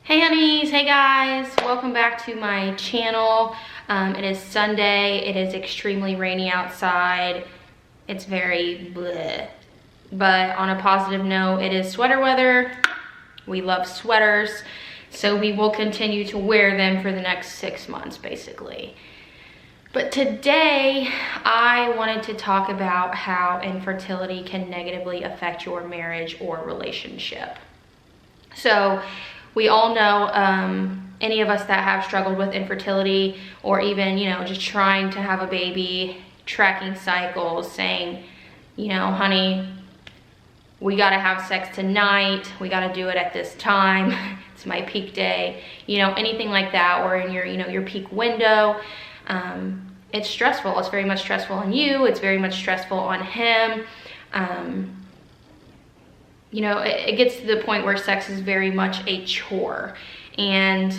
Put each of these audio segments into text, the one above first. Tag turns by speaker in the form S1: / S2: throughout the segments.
S1: Hey honeys, hey guys, welcome back to my channel. It is Sunday, it is extremely rainy outside. It's very bleh. But on a positive note, it is sweater weather. We love sweaters, so we will continue to wear them for the next 6 months basically. But today, I wanted to talk about how infertility can negatively affect your marriage or relationship. So, we all know, any of us that have struggled with infertility or even, just trying to have a baby, tracking cycles, saying, honey, we gotta have sex tonight, we gotta do it at this time, it's my peak day, anything like that, or in your peak window. It's stressful. It's very much stressful on you. It's very much stressful on him. It gets to the point where sex is very much a chore. And,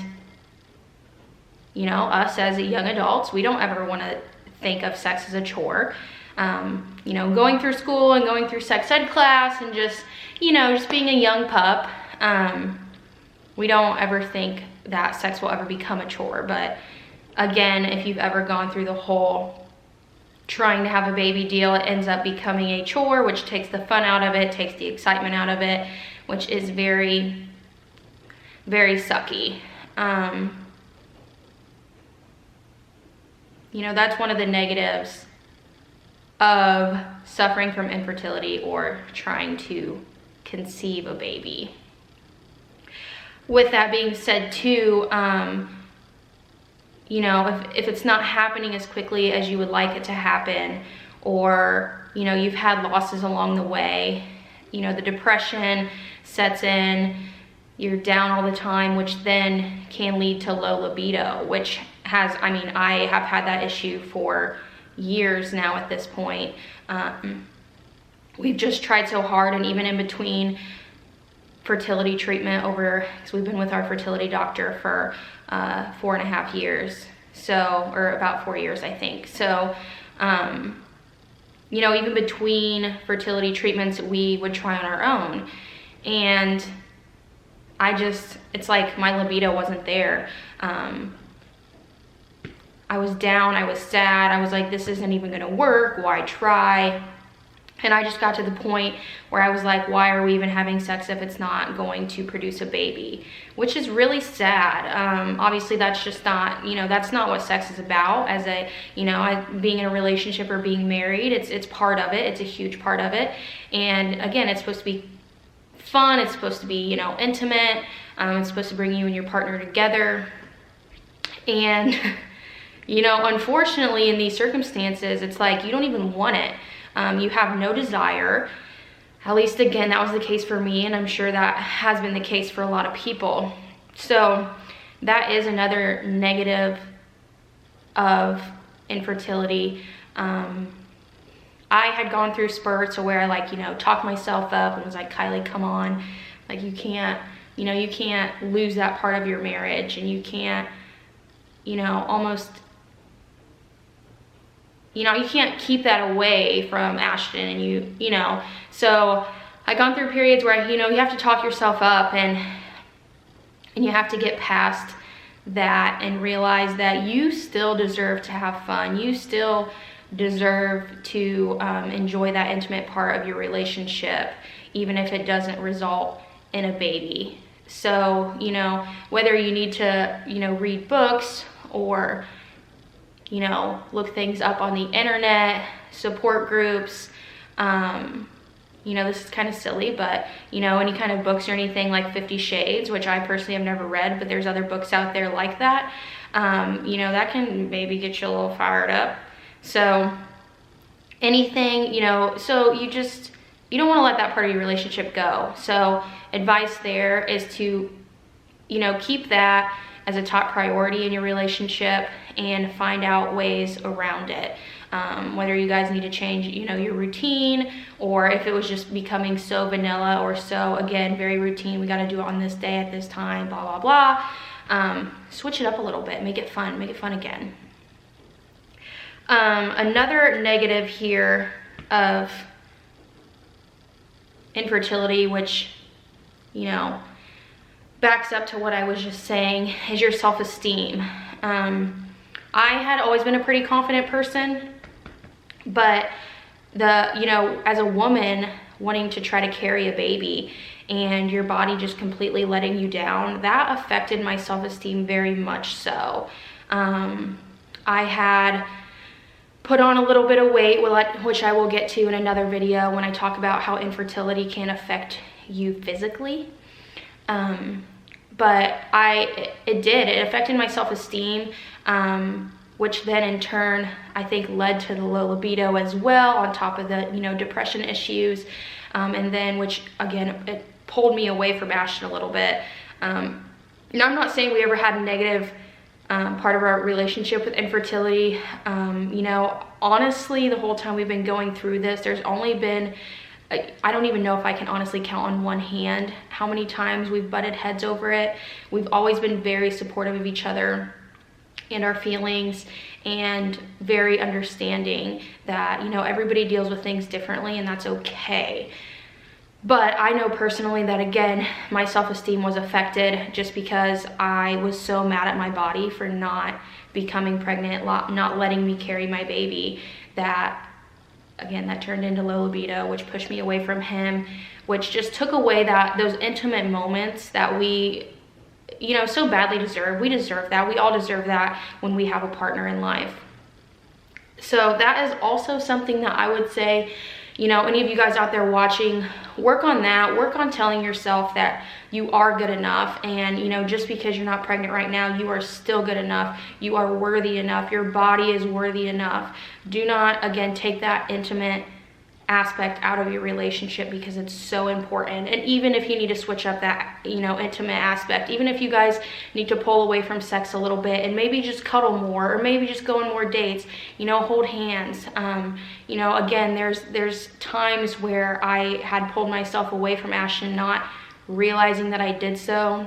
S1: us as young adults, we don't ever want to think of sex as a chore. Going through school and going through sex ed class and just being a young pup, we don't ever think that sex will ever become a chore. But again, if you've ever gone through the whole trying to have a baby deal, it ends up becoming a chore, which takes the fun out of it, takes the excitement out of it, which is very, very sucky. That's one of the negatives of suffering from infertility or trying to conceive a baby. With that being said too, if it's not happening as quickly as you would like it to happen, or, you've had losses along the way, the depression sets in, you're down all the time, which then can lead to low libido, which I have had that issue for years now at this point. We've just tried so hard, and even in between fertility treatment because we've been with our fertility doctor for 4.5 years, or about 4 years, I think. So, even between fertility treatments, we would try on our own. And it's like my libido wasn't there. I was down, I was sad, I was like, this isn't even gonna work, why try? And I just got to the point where I was like, why are we even having sex if it's not going to produce a baby? Which is really sad. Obviously that's just not, that's not what sex is about as being in a relationship or being married. It's part of it. It's a huge part of it. And again, it's supposed to be fun. It's supposed to be, intimate. It's supposed to bring you and your partner together. And, unfortunately in these circumstances, it's like you don't even want it. You have no desire. At least, again, that was the case for me, and I'm sure that has been the case for a lot of people. So that is another negative of infertility. I had gone through spurts where I talked myself up and was like, Kylie, come on. Like, you can't lose that part of your marriage, and you can't, almost, you can't keep that away from Ashton, and so I gone through periods where, you have to talk yourself up, and you have to get past that and realize that you still deserve to have fun. You still deserve to enjoy that intimate part of your relationship, even if it doesn't result in a baby. So, whether you need to, read books or look things up on the internet, support groups, this is kind of silly, but, any kind of books or anything like 50 Shades, which I personally have never read, but there's other books out there like that, that can maybe get you a little fired up. So anything, so you don't want to let that part of your relationship go. So advice there is to, keep that as a top priority in your relationship and find out ways around it. Whether you guys need to change, your routine, or if it was just becoming so vanilla or so, again, very routine, we got to do it on this day at this time, blah, blah, blah. Switch it up a little bit, make it fun again. Another negative here of infertility, which, backs up to what I was just saying, is your self-esteem. I had always been a pretty confident person, but as a woman wanting to try to carry a baby and your body just completely letting you down, that affected my self-esteem very much so. I had put on a little bit of weight, which I will get to in another video when I talk about how infertility can affect you physically. But it affected my self-esteem, which then in turn, I think led to the low libido as well, on top of the, depression issues. And then, which again, it pulled me away from Ashton a little bit. Now I'm not saying we ever had a negative part of our relationship with infertility. Honestly, the whole time we've been going through this, there's only been, I don't even know if I can honestly count on one hand how many times we've butted heads over it. We've always been very supportive of each other and our feelings, and very understanding that, everybody deals with things differently, and that's okay. But I know personally that, again, my self-esteem was affected just because I was so mad at my body for not becoming pregnant, not letting me carry my baby, that, again, that turned into low libido, which pushed me away from him, which just took away those intimate moments that we, so badly deserve. We deserve that. We all deserve that when we have a partner in life. So that is also something that I would say, any of you guys out there watching, work on that. Work on telling yourself that you are good enough, and just because you're not pregnant right now, you are still good enough. You are worthy enough. Your body is worthy enough. Do not, again, take that intimate aspect out of your relationship, because it's so important. And even if you need to switch up that, intimate aspect, even if you guys need to pull away from sex a little bit and maybe just cuddle more, or maybe just go on more dates, hold hands. Again, there's times where I had pulled myself away from Ashton, not realizing that I did so,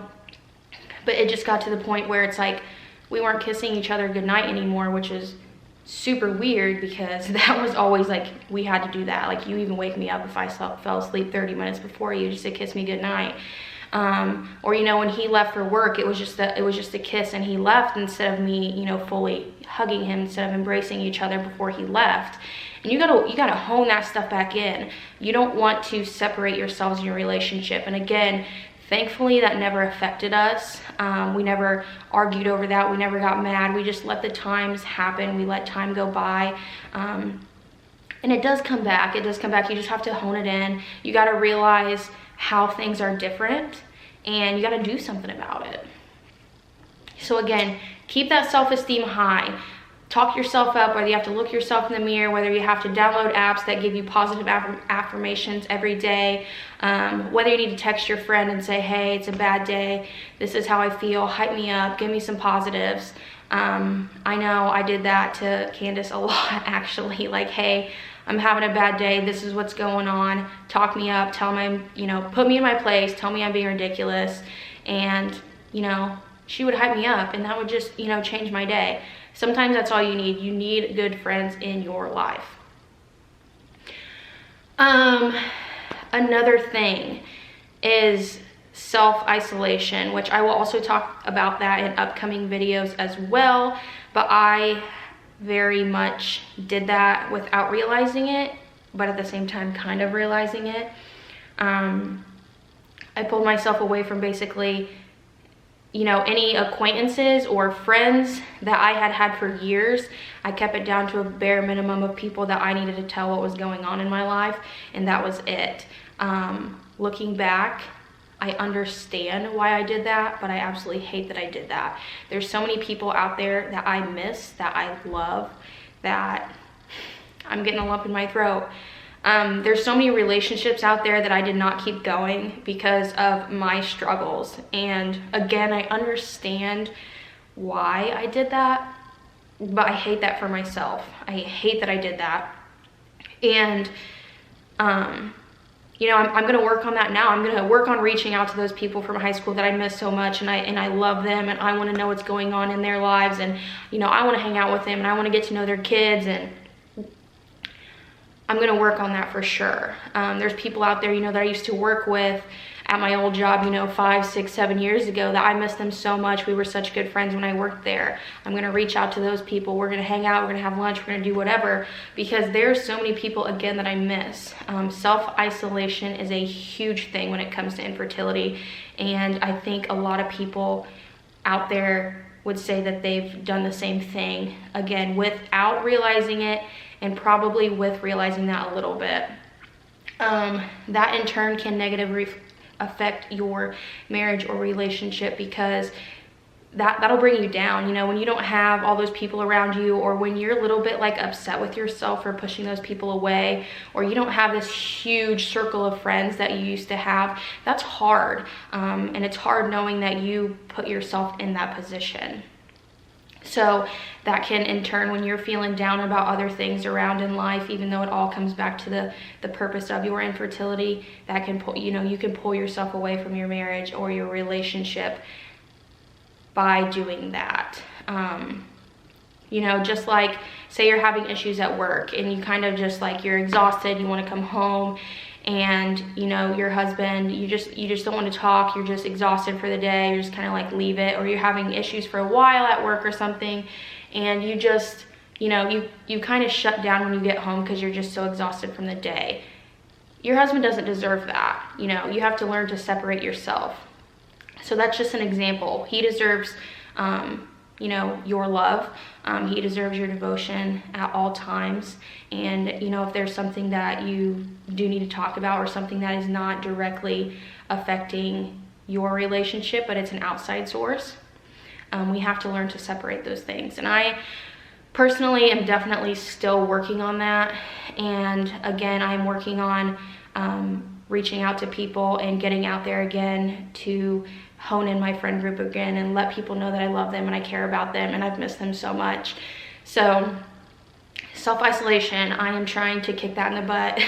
S1: but it just got to the point where it's like we weren't kissing each other goodnight anymore, which is super weird, because that was always like we had to do that. Like, you even wake me up if I fell asleep 30 minutes before you, just to kiss me goodnight. Or when he left for work, it was just a kiss, and he left instead of me fully hugging him, instead of embracing each other before he left. And you gotta hone that stuff back in. You don't want to separate yourselves in your relationship. And again, thankfully, that never affected us. We never argued over that. We never got mad. We just let the times happen. We let time go by. And it does come back. It does come back. You just have to hone it in. You got to realize how things are different, and you got to do something about it. So again, keep that self-esteem high. Talk yourself up, whether you have to look yourself in the mirror, whether you have to download apps that give you positive affirmations every day, whether you need to text your friend and say, hey, it's a bad day, this is how I feel, hype me up, give me some positives. I know I did that to Candace a lot, actually, like, hey, I'm having a bad day, this is what's going on, talk me up, tell me, put me in my place, tell me I'm being ridiculous, and, she would hype me up, and that would just, change my day. Sometimes that's all you need. You need good friends in your life. Another thing is self-isolation, which I will also talk about that in upcoming videos as well, but I very much did that without realizing it, but at the same time kind of realizing it. I pulled myself away from basically any acquaintances or friends that I had for years. I kept it down to a bare minimum of people that I needed to tell what was going on in my life, and that was it. Looking back, I understand why I did that, but I absolutely hate that I did that. There's so many people out there that I miss, that I love, that I'm getting a lump in my throat. There's so many relationships out there that I did not keep going because of my struggles. And again, I understand why I did that, but I hate that for myself. I hate that I did that. And, I'm going to work on that now. I'm going to work on reaching out to those people from high school that I miss so much, and I love them, and I want to know what's going on in their lives, and, I want to hang out with them, and I want to get to know their kids, and I'm going to work on that for sure. There's people out there, that I used to work with at my old job, you know, 5, 6, 7 years ago, that I miss them so much. We were such good friends when I worked there. I'm gonna reach out to those people. We're gonna hang out, we're gonna have lunch, we're gonna do whatever, because there's so many people, again, that I miss. Self-isolation is a huge thing when it comes to infertility, and I think a lot of people out there would say that they've done the same thing, again, without realizing it, and probably with realizing that a little bit. That in turn can negatively affect your marriage or relationship, because that'll bring you down. You know, when you don't have all those people around you, or when you're a little bit like upset with yourself for pushing those people away, or you don't have this huge circle of friends that you used to have, that's hard. And it's hard knowing that you put yourself in that position. So that can, in turn, when you're feeling down about other things around in life, even though it all comes back to the purpose of your infertility, that can pull, you know, you can pull yourself away from your marriage or your relationship by doing that. You know, just like, say you're having issues at work and you kind of just like, you're exhausted, you want to come home, and you know, your husband, you just don't want to talk, you're just exhausted for the day, you're just kind of like, leave it. Or you're having issues for a while at work or something, and you just, you know, you kind of shut down when you get home because you're just so exhausted from the day. Your husband doesn't deserve that. You know, you have to learn to separate yourself. So that's just an example. He deserves, you know, your love. He deserves your devotion at all times. And, you know, if there's something that you do need to talk about, or something that is not directly affecting your relationship, but it's an outside source, we have to learn to separate those things. And I personally am definitely still working on that. And again, I'm working on reaching out to people and getting out there again to hone in my friend group again and let people know that I love them and I care about them and I've missed them so much. So self-isolation, I am trying to kick that in the butt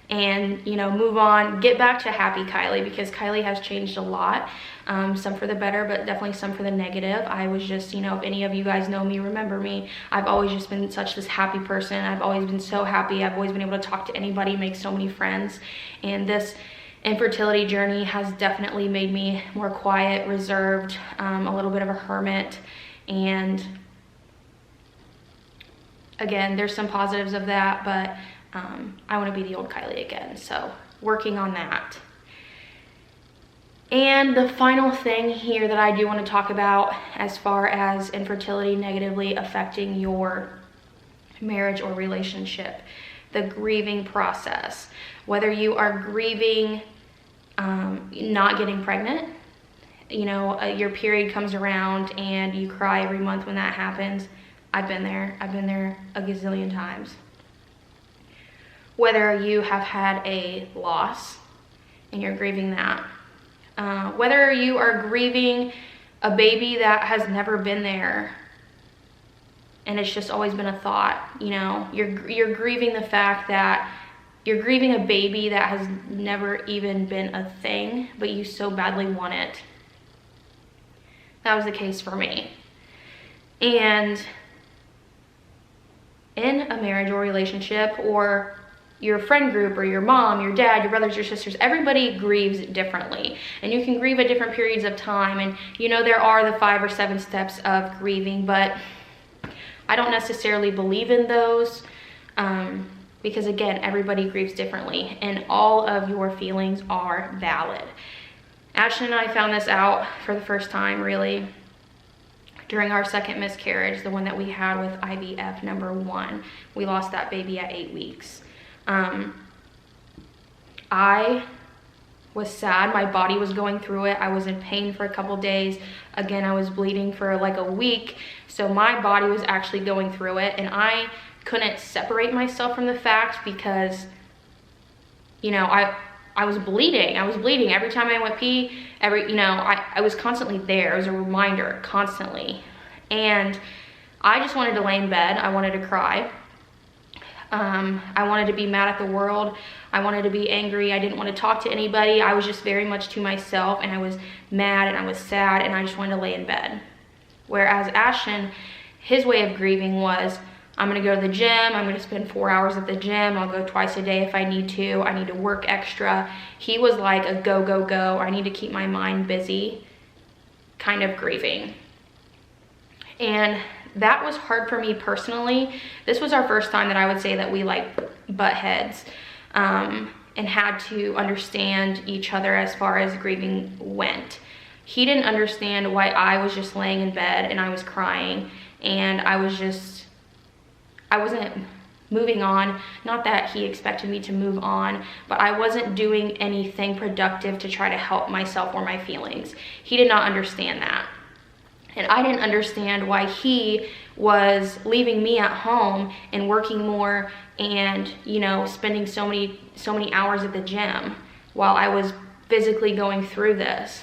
S1: and, you know, move on, get back to happy Kylie, because Kylie has changed a lot, some for the better, but definitely some for the negative. I was just, you know, if any of you guys know me, remember me, I've always just been such this happy person. I've always been so happy. I've always been able to talk to anybody, make so many friends, and this infertility journey has definitely made me more quiet, reserved, a little bit of a hermit. And again, there's some positives of that, but I want to be the old Kylie again, so working on that. And the final thing here that I do want to talk about as far as infertility negatively affecting your marriage or relationship, the grieving process. Whether you are grieving not getting pregnant, you know, your period comes around and you cry every month when that happens. I've been there a gazillion times. Whether you have had a loss and you're grieving that. Whether you are grieving a baby that has never been there and it's just always been a thought, you know, you're grieving the fact that you're grieving a baby that has never even been a thing, but you so badly want it. That was the case for me. And in a marriage or relationship, or your friend group, or your mom, your dad, your brothers, your sisters, everybody grieves differently. And you can grieve at different periods of time. And you know, there are the 5 or 7 steps of grieving, but I don't necessarily believe in those. Because again, everybody grieves differently and all of your feelings are valid. Ashton and I found this out for the first time really during our second miscarriage, the one that we had with IVF number 1. We lost that baby at 8 weeks. I was sad. My body was going through it. I was in pain for a couple days. Again, I was bleeding for like a week. So my body was actually going through it, and I couldn't separate myself from the fact because, you know, I was bleeding. I was bleeding every time I went pee. You know, I was constantly there. It was a reminder constantly. And I just wanted to lay in bed. I wanted to cry. I wanted to be mad at the world. I wanted to be angry. I didn't want to talk to anybody. I was just very much to myself, and I was mad and I was sad and I just wanted to lay in bed. Whereas Ashton, his way of grieving was, I'm gonna go to the gym, I'm gonna spend 4 hours at the gym, I'll go twice a day if I need to, I need to work extra. He was like a go, go, go, I need to keep my mind busy, kind of grieving. And that was hard for me personally. This was our first time that I would say that we like butt heads and had to understand each other as far as grieving went. He didn't understand why I was just laying in bed and I was crying and I wasn't moving on. Not that he expected me to move on, but I wasn't doing anything productive to try to help myself or my feelings. He did not understand that. And I didn't understand why he was leaving me at home and working more and, you know, spending so many hours at the gym while I was physically going through this.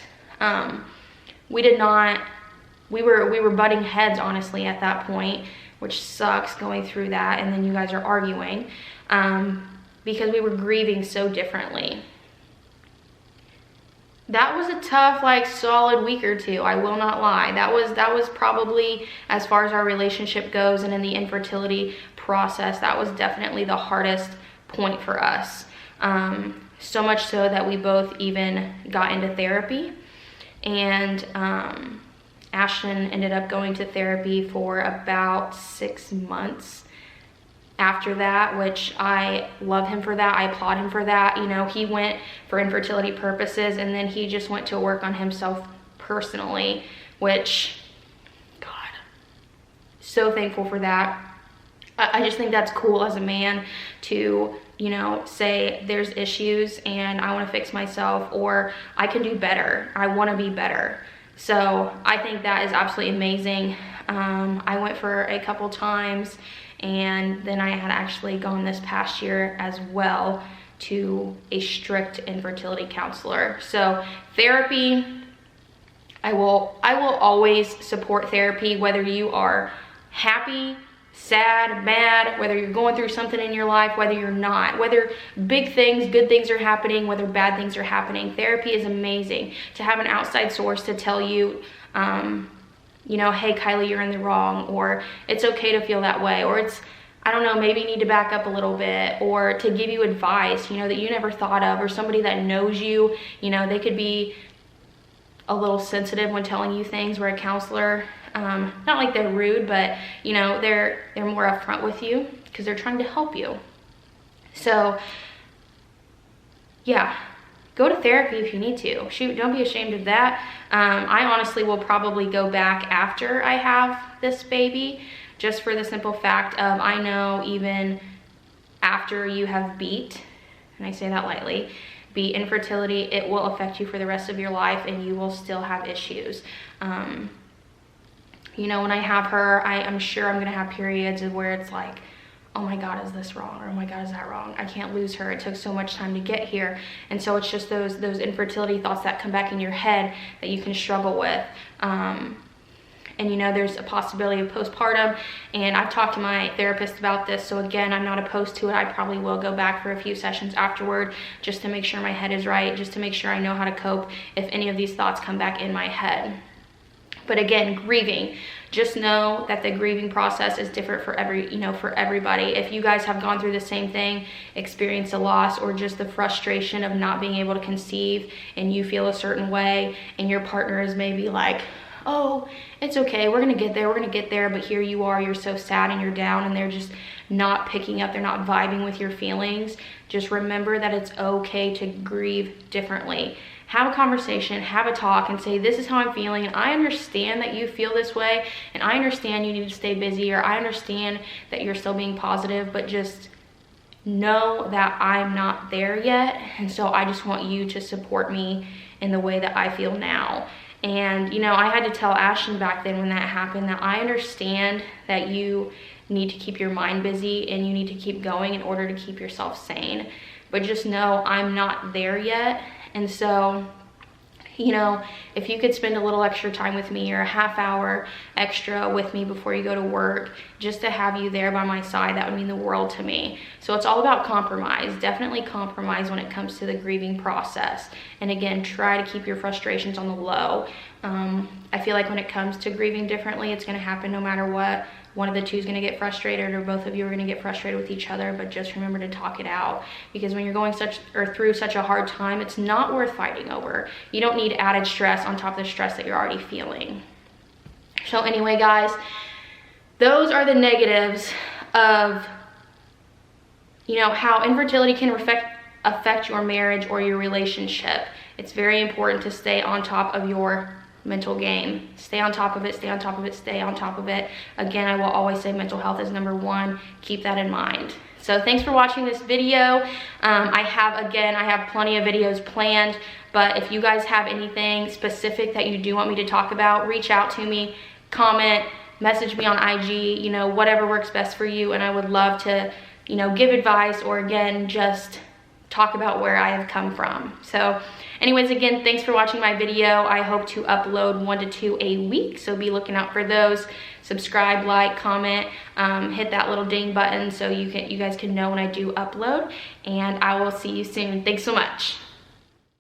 S1: We were butting heads, honestly, at that point, which sucks going through that. And then you guys are arguing because we were grieving so differently. That was a tough, like, solid week or two, I will not lie. That was probably, as far as our relationship goes and in the infertility process, that was definitely the hardest point for us. So much so that we both even got into therapy. And Ashton ended up going to therapy for about 6 months after that, which I love him for that. I applaud him for that. You know, he went for infertility purposes and then he just went to work on himself personally, which, God, so thankful for that. I just think that's cool as a man to, you know, say there's issues and I want to fix myself, or I can do better. I want to be better. So I think that is absolutely amazing. I went for a couple times, and then I had actually gone this past year as well to a strict infertility counselor. So therapy, I will always support therapy, whether you are happy, sad, mad, whether you're going through something in your life, whether you're not, whether big things, good things are happening, whether bad things are happening. Therapy is amazing. To have an outside source to tell you, you know, hey, Kylie, you're in the wrong, or it's okay to feel that way, or it's, I don't know, maybe you need to back up a little bit, or to give you advice, you know, that you never thought of, or somebody that knows you, you know, they could be a little sensitive when telling you things, where a counselor, not like they're rude, but, you know, they're more upfront with you because they're trying to help you. So, yeah. Go to therapy if you need to. Shoot, don't be ashamed of that. I honestly will probably go back after I have this baby, just for the simple fact of, I know even after you have beat, and I say that lightly, beat infertility, it will affect you for the rest of your life and you will still have issues. You know, when I have her, I'm sure I'm gonna have periods of where it's like, oh my God, is this wrong? Or oh my God, is that wrong? I can't lose her. It took so much time to get here. And so it's just those infertility thoughts that come back in your head that you can struggle with. And you know, there's a possibility of postpartum, and I've talked to my therapist about this. So again, I'm not opposed to it. I probably will go back for a few sessions afterward just to make sure my head is right, just to make sure I know how to cope if any of these thoughts come back in my head. But again, grieving, just know that the grieving process is different for everybody. If you guys have gone through the same thing, experienced a loss, or just the frustration of not being able to conceive, and you feel a certain way, and your partner is maybe like, oh, it's okay, we're gonna get there, but here you are, you're so sad and you're down, and they're just not picking up, they're not vibing with your feelings. Just remember that it's okay to grieve differently. Have a conversation, have a talk, and say, this is how I'm feeling, and I understand that you feel this way, and I understand you need to stay busy, or I understand that you're still being positive, but just know that I'm not there yet, and so I just want you to support me in the way that I feel now. And, you know, I had to tell Ashton back then when that happened that I understand that you need to keep your mind busy and you need to keep going in order to keep yourself sane. But just know I'm not there yet. And so, you know, if you could spend a little extra time with me, or a half hour extra with me before you go to work, just to have you there by my side, that would mean the world to me. So it's all about compromise. Definitely compromise when it comes to the grieving process. And again, try to keep your frustrations on the low. I feel like when it comes to grieving differently, it's going to happen no matter what. One of the two is going to get frustrated, or both of you are going to get frustrated with each other, but just remember to talk it out, because when you're going through such a hard time, it's not worth fighting over. You don't need added stress on top of the stress that you're already feeling. So anyway, guys, those are the negatives of, you know, how infertility can affect your marriage or your relationship. It's very important to stay on top of your mental game. Stay on top of it, stay on top of it, stay on top of it. Again, I will always say mental health is number one. Keep that in mind. So thanks for watching this video. I have plenty of videos planned, but if you guys have anything specific that you do want me to talk about, reach out to me, comment, message me on IG, you know, whatever works best for you, and I would love to, you know, give advice, or again, just talk about where I have come from. So anyways, again, thanks for watching my video. I hope to upload 1 to 2 a week, so be looking out for those. Subscribe, like, comment, hit that little ding button so you guys can know when I do upload, and I will see you soon. Thanks so much.